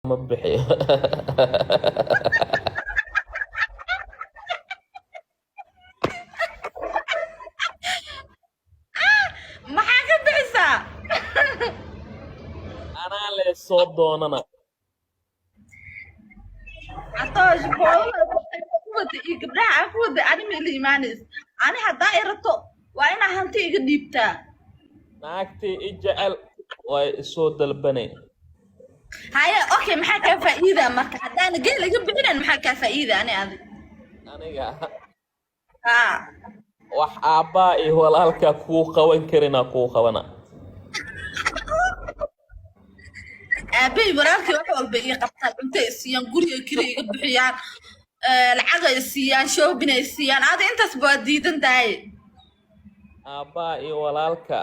ما بحي maxaa ka bixisaa أنا اللي صوت دون أنا catoosh boolada iyo gabdhaha aan ku wada ani ma ila imaanaysa ani haddaa i rabto waa inaa hanti iga dhiibtaa ناكتي إجعل وصوت البني haye okay maxaa kaa faa'iida marka haddaana geel iga bixinan maxaa kaa faa'iida ani adig أنا haa wax aabbaa iyo walaalka kuu qaban karina kuu qabana aabbahay walaalkii wax walba ii qabtaan cunto ay siiyaan guriga kiri iga bixiyaan lacag ay siiyaan shoobin ay siiyaan adi intaas baa diidan tahay aabbaa iyo walaalka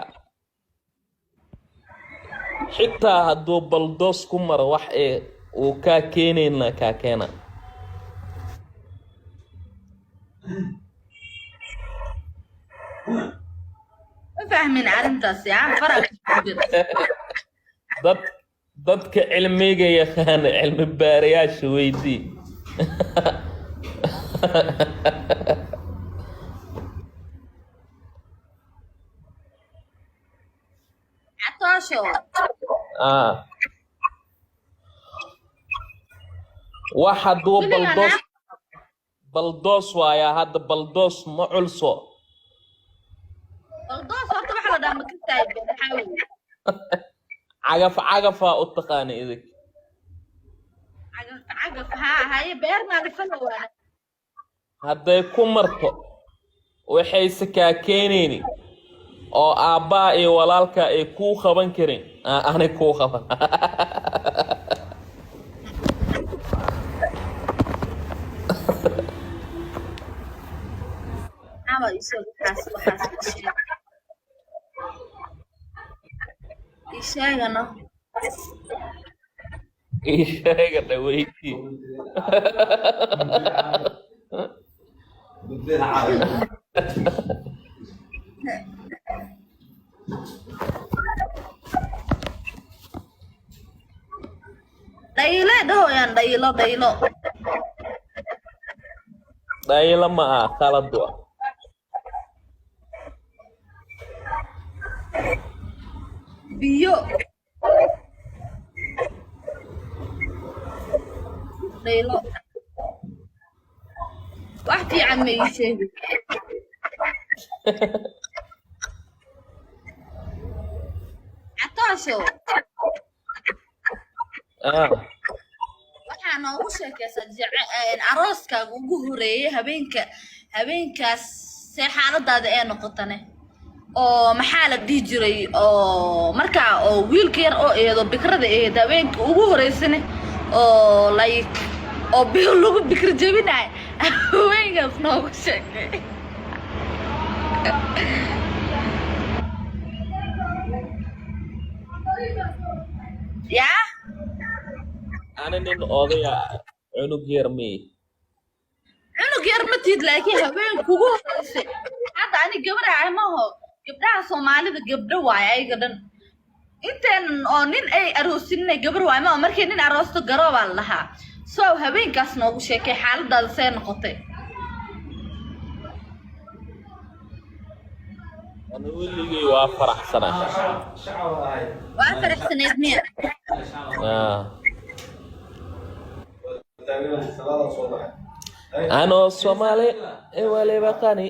xitaa hadduu baldoos ku maro wax ee uu kaa keenayna kaa keena ma fahmin arrintaas yaa faraqa dad dadka cilmiga yaqaana cilmi baarayaasha weydii catoosho ah wax hadduu baldoos baldoos waayaa hadda baldoos ma culso baldoos horta waxa la dhaha ma ka tahay maxaa weeye cagaf cagafaa u taqaana idig cagaf cagaf haa haye beer maalifala waana hadday ku marto waxayse kaa keenayni oo aabbaa iyo walaalka ay kuu qaban karin ani kuu qaban aba isoo waxaas ii sheegano ii sheega dhaweydii dhaylo dhahoyaan dhaylo dhaylo dhayla ma ah qalad wa biyo dhaylo wax fiican ma ii sheegi catoosho waxaa noogu sheekaysaa arooskaaga ugu horeeyay habeenkaas see xaaladaada ee noqotane oo maxaa la dhihi jiray oo markaa oo wiilka yar oo eedo bikrada eed habeenka ugu horeysane oo like oo bil lagu bikr jebinaay haweenkaas noogu sheekay yaa ana nin odaya cunug yar mii cunug yar ma tiid laakiin haweenka ugu horeysay hadda ani gabadha ah maaho gabdhaha soomaalida gabdho waaye ayaga dhan intaan oo nin ay aroosinay gabar waaye maaho markii nin aroosto garoobaa la lahaa so haweenkaas noogu sheekay xaaladaada see noqotay ana weligay waa faraxsanaa waa faraxsaneed miya anoo soomaali waliba qani